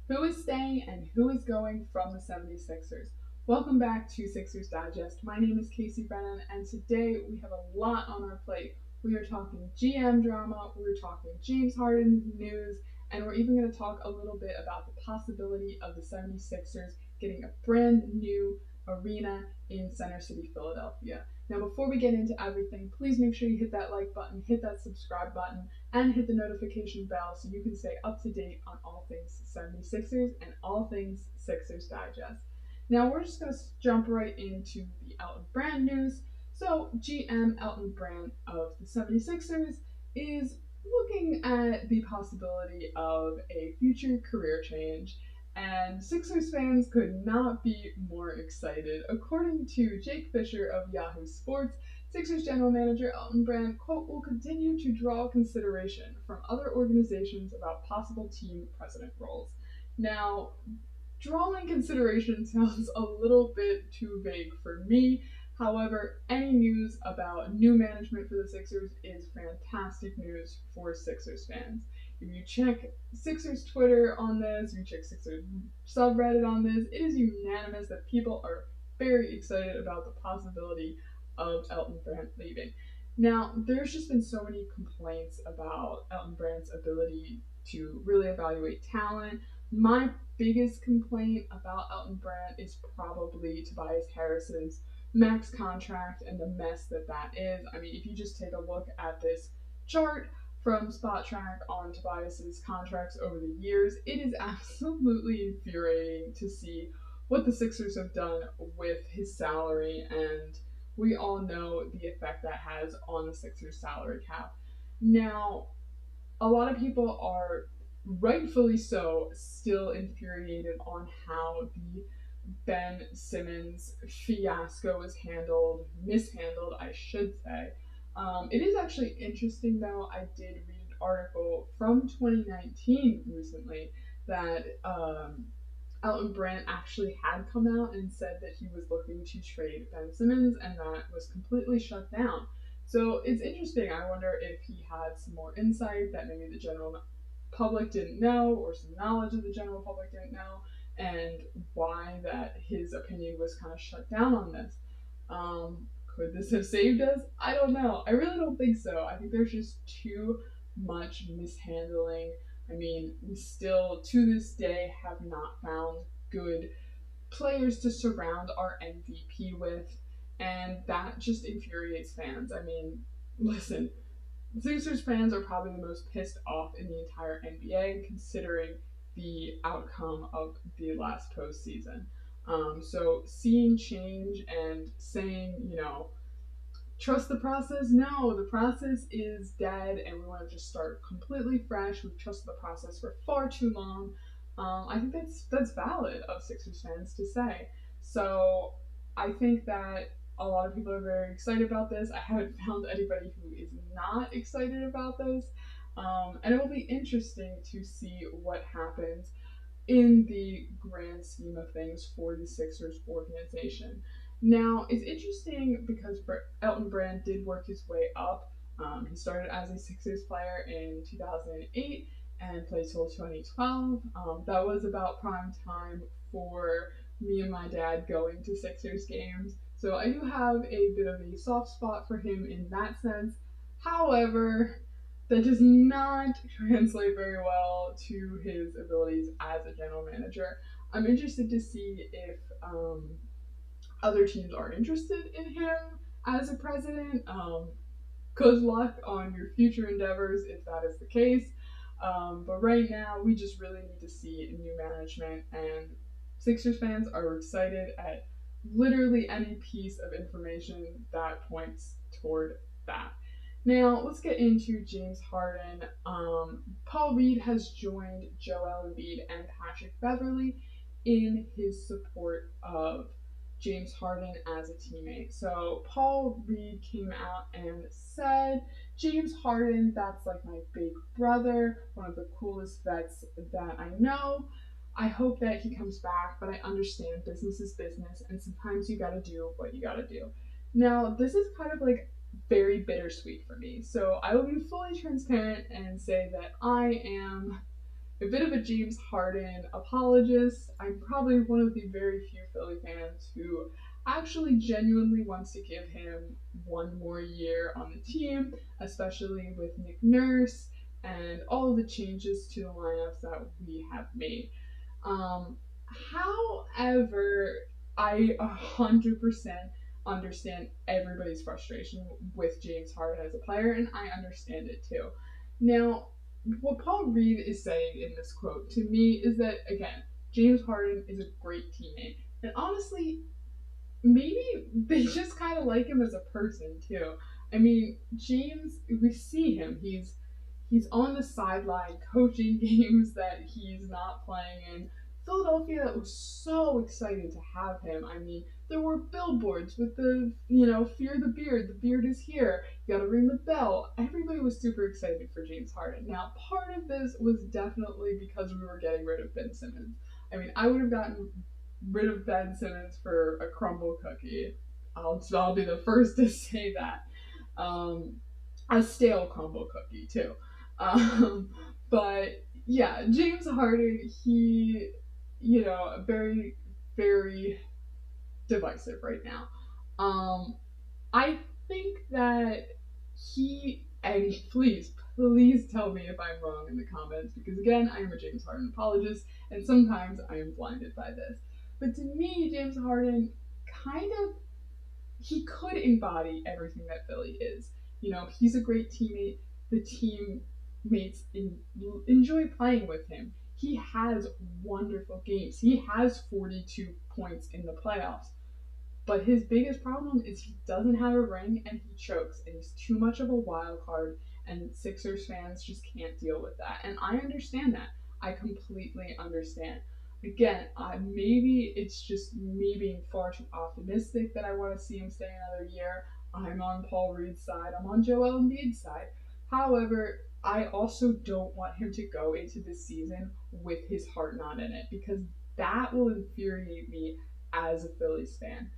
Who is staying and who is going from the 76ers? Welcome back to Sixers Digest. My name is Casey Brennan, and today we have a lot on our plate. We are talking GM drama, we're talking James Harden news, and we're even going to talk a little bit about the possibility of the 76ers getting a brand new arena in Center City, Philadelphia. Now, before we get into everything, please make sure you hit that like button, hit that subscribe button, and hit the notification bell so you can stay up to date on all things 76ers and all things Sixers Digest. Now, we're just going to jump right into the Elton Brand news. So, GM Elton Brand of the 76ers is looking at the possibility of a future career change, and Sixers fans could not be more excited. According to Jake Fisher of Yahoo Sports, Sixers general manager Elton Brand, quote, will continue to draw consideration from other organizations about possible team president roles. Now, drawing consideration sounds a little bit too vague for me. However, any news about new management for the Sixers is fantastic news for Sixers fans. If you check Sixers Twitter on this, if you check Sixers subreddit on this, it is unanimous that people are very excited about the possibility of Elton Brand leaving. Now, there's just been so many complaints about Elton Brand's ability to really evaluate talent. My biggest complaint about Elton Brand is probably Tobias Harris's max contract and the mess that that is. I mean, if you just take a look at this chart from Spot Track on Tobias's contracts over the years, it is absolutely infuriating to see what the Sixers have done with his salary, and we all know the effect that has on the Sixers salary cap. Now, a lot of people are rightfully so still infuriated on how the Ben Simmons fiasco was mishandled, I should say. It is actually interesting, though. I did read an article from 2019 recently that Elton Brand actually had come out and said that he was looking to trade Ben Simmons, and that was completely shut down. So it's interesting. I wonder if he had some more insight that maybe the general public didn't know, or some knowledge that the general public didn't know, and why that his opinion was kind of shut down on this. Could this have saved us? I don't know. I really don't think so. I think there's just too much mishandling. I mean, we still, to this day, have not found good players to surround our MVP with, and that just infuriates fans. I mean, listen, Sixers fans are probably the most pissed off in the entire NBA, considering the outcome of the last postseason. So seeing change and saying, trust the process. No, the process is dead, and we want to just start completely fresh. We've trusted the process for far too long. I think that's valid of Sixers fans to say. So I think that a lot of people are very excited about this. I haven't found anybody who is not excited about this, and it will be interesting to see what happens in the grand scheme of things for the Sixers organization. Now, it's interesting because Elton Brand did work his way up. He started as a Sixers player in 2008 and played till 2012. That was about prime time for me and my dad going to Sixers games. So I do have a bit of a soft spot for him in that sense. However, that does not translate very well to his abilities as a general manager. I'm interested to see if other teams are interested in him as a president. Good luck on your future endeavors if that is the case. But right now, we just really need to see new management, and Sixers fans are excited at literally any piece of information that points toward that. Now, let's get into James Harden. Paul Reed has joined Joel Embiid and Patrick Beverley in his support of James Harden as a teammate. So Paul Reed came out and said, James Harden, that's like my big brother, one of the coolest vets that I know. I hope that he comes back, but I understand business is business, and sometimes you gotta do what you gotta do. Now, this is kind of like very bittersweet for me. So I will be fully transparent and say that I am a bit of a James Harden apologist. I'm probably one of the very few Philly fans who actually genuinely wants to give him one more year on the team, especially with Nick Nurse and all of the changes to the lineups that we have made. Um, However, I 100% understand everybody's frustration with James Harden as a player, and I understand it too. Now, what Paul Reed is saying in this quote to me is that, again, James Harden is a great teammate. And honestly, maybe they just kind of like him as a person too. I mean, James, we see him. He's on the sideline coaching games that he's not playing in. Philadelphia was so excited to have him. I mean, there were billboards with fear the beard is here, you gotta ring the bell. Everybody was super excited for James Harden. Now, part of this was definitely because we were getting rid of Ben Simmons. I mean, I would have gotten rid of Ben Simmons for a crumble cookie. I'll be the first to say that. Um, a stale crumble cookie too. Um, but yeah, James Harden, he, very, very divisive right now. Um, I think that and please tell me if I'm wrong in the comments, because again, I am a James Harden apologist, and sometimes I am blinded by this. But to me, James Harden kind of, he could embody everything that Philly is. He's a great teammate. The teammates enjoy playing with him. He has wonderful games. He has 42 points in the playoffs. But his biggest problem is he doesn't have a ring and he chokes and he's too much of a wild card, and Sixers fans just can't deal with that. And I understand that. I completely understand. Again, maybe it's just me being far too optimistic that I want to see him stay another year. I'm on Paul Reed's side. I'm on Joel Embiid's side. However, I also don't want him to go into this season with his heart not in it, because that will infuriate me as a Phillies fan,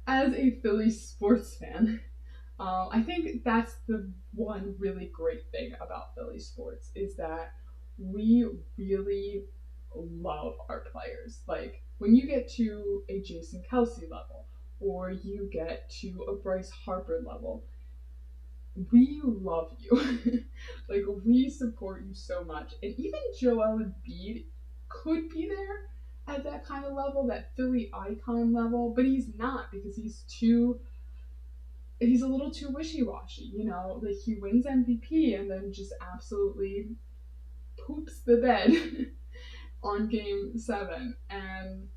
as a Phillies sports fan. I think that's the one really great thing about Philly sports is that we really love our players. Like when you get to a Jason Kelsey level or you get to a Bryce Harper level, we love you. Like we support you so much. And even Joel Embiid could be there at that kind of level, that Philly icon level, but he's not, because he's a little too wishy-washy, like he wins MVP and then just absolutely poops the bed on game 7. And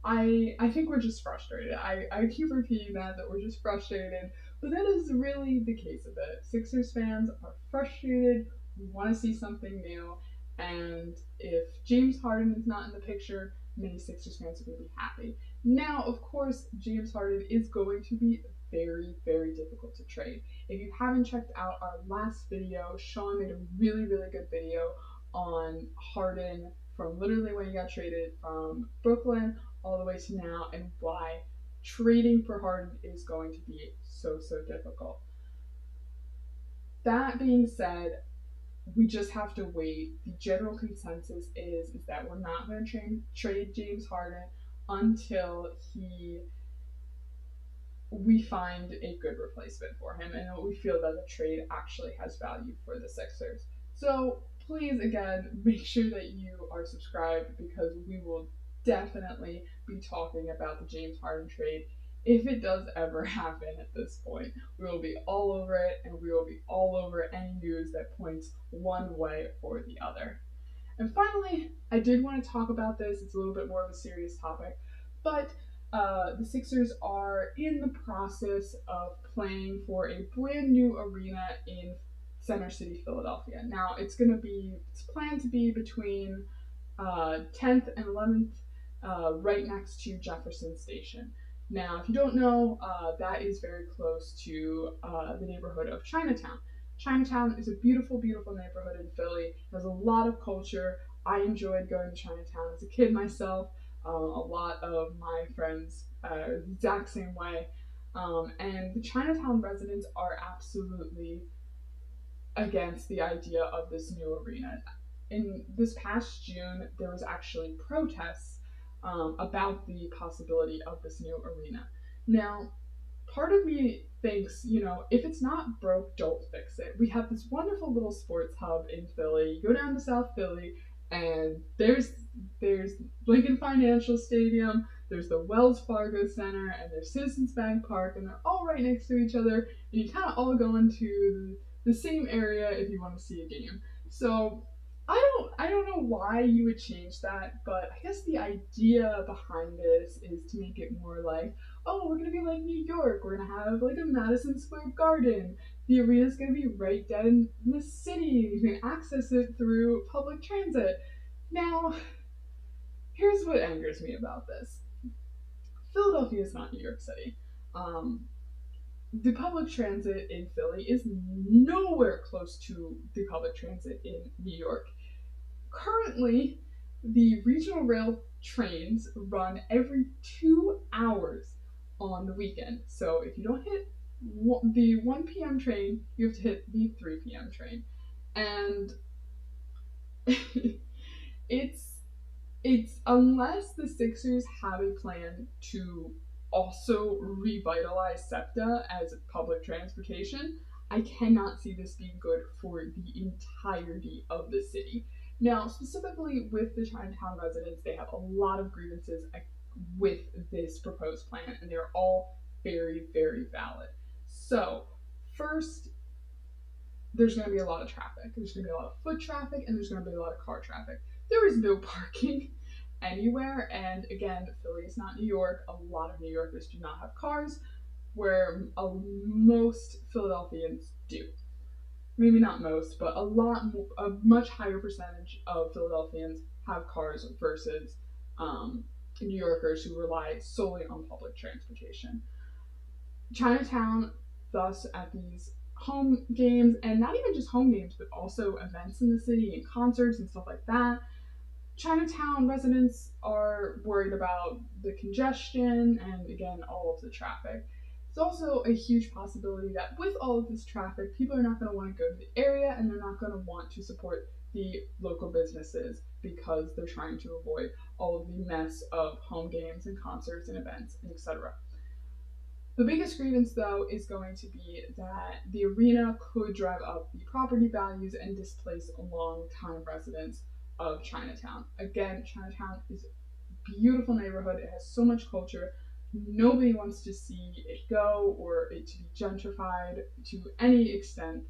I think we're just frustrated. I keep repeating that we're just frustrated, but that is really the case of it. Sixers fans are frustrated. We want to see something new, and if James Harden is not in the picture, many Sixers fans are going to be happy. Now, of course, James Harden is going to be very, very difficult to trade. If you haven't checked out our last video, Sean made a really, really good video on Harden from literally when he got traded from Brooklyn all the way to now, and why trading for Harden is going to be so, so difficult. That being said, we just have to wait. The general consensus is that we're not going to trade James Harden until we find a good replacement for him and we feel that the trade actually has value for the Sixers. So please, again, make sure that you are subscribed, because we will definitely be talking about the James Harden trade if it does ever happen at this point. We will be all over it, and we will be all over any news that points one way or the other. And finally, I did want to talk about this. It's a little bit more of a serious topic, but the Sixers are in the process of playing for a brand new arena in Center City, Philadelphia. Now, it's planned to be between 10th and 11th, right next to Jefferson Station. Now, if you don't know, that is very close to the neighborhood of Chinatown. Chinatown is a beautiful, beautiful neighborhood in Philly. It has a lot of culture. I enjoyed going to Chinatown as a kid myself. A lot of my friends are the exact same way. And the Chinatown residents are absolutely against the idea of this new arena. In this past June, there was actually protests about the possibility of this new arena. Now, part of me thinks, if it's not broke, don't fix it. We have this wonderful little sports hub in Philly. You go down to South Philly, and there's Lincoln Financial Stadium, there's the Wells Fargo Center, and there's Citizens Bank Park, and they're all right next to each other, and you kind of all go into the same area if you want to see a game. So I don't know why you would change that, but I guess the idea behind this is to make it more like, oh, we're gonna be like New York. We're gonna have like a Madison Square Garden. The arena's gonna be right dead in the city. You can access it through public transit. Now, here's what angers me about this. Philadelphia is not New York City. Um, the public transit in Philly is nowhere close to the public transit in New York. Currently, the regional rail trains run every 2 hours on the weekend. So if you don't hit the 1 p.m. train, you have to hit the 3 p.m. train. And it's unless the Sixers have a plan to also revitalize SEPTA as public transportation, I cannot see this being good for the entirety of the city. Now, specifically with the Chinatown residents, they have a lot of grievances with this proposed plan, and they're all very, very valid. So, first, there's going to be a lot of traffic. There's going to be a lot of foot traffic, and there's going to be a lot of car traffic. There is no parking anywhere, and again, Philly is not New York. A lot of New Yorkers do not have cars, where most Philadelphians do. Maybe not most, but a much higher percentage of Philadelphians have cars versus New Yorkers who rely solely on public transportation. Chinatown, thus, at these home games, and not even just home games, but also events in the city and concerts and stuff like that, Chinatown residents are worried about the congestion and, again, all of the traffic. It's also a huge possibility that with all of this traffic, people are not going to want to go to the area, and they're not going to want to support the local businesses because they're trying to avoid all of the mess of home games and concerts and events and etc. The biggest grievance, though, is going to be that the arena could drive up the property values and displace long-time residents of Chinatown. Again, Chinatown is a beautiful neighborhood. It has so much culture. Nobody wants to see it go or it to be gentrified to any extent.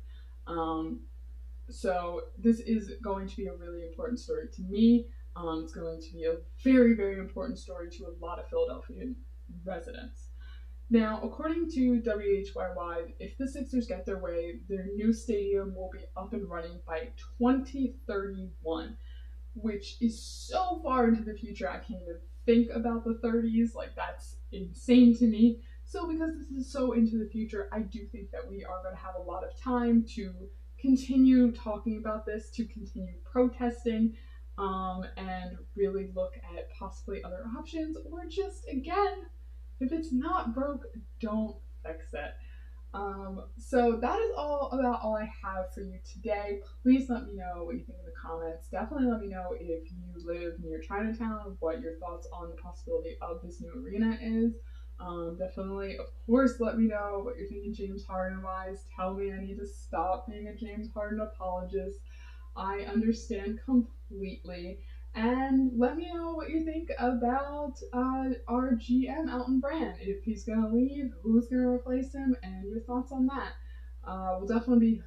So this is going to be a really important story to me. It's going to be a very, very important story to a lot of Philadelphia residents. Now, according to WHYY, if the Sixers get their way, their new stadium will be up and running by 2031, which is so far into the future, I can't even think about the 30s. Like, that's insane to me. So because this is so into the future, I do think that we are going to have a lot of time to continue talking about this, to continue protesting, and really look at possibly other options, or just, again, if it's not broke, don't fix it. So that is all I have for you today. Please let me know what you think in the comments. Definitely let me know if you live near Chinatown, what your thoughts on the possibility of this new arena is. Definitely, of course, let me know what you're thinking James Harden wise. Tell me I need to stop being a James Harden apologist. I understand completely. And let me know what you think about our GM Elton Brand. If he's going to leave, who's going to replace him, and your thoughts on that. We'll definitely be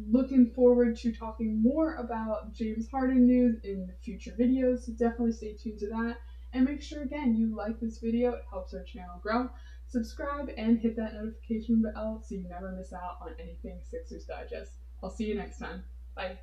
looking forward to talking more about James Harden news in future videos, so definitely stay tuned to that. And make sure, again, you like this video. It helps our channel grow. Subscribe and hit that notification bell so you never miss out on anything Sixers Digest. I'll see you next time. Bye.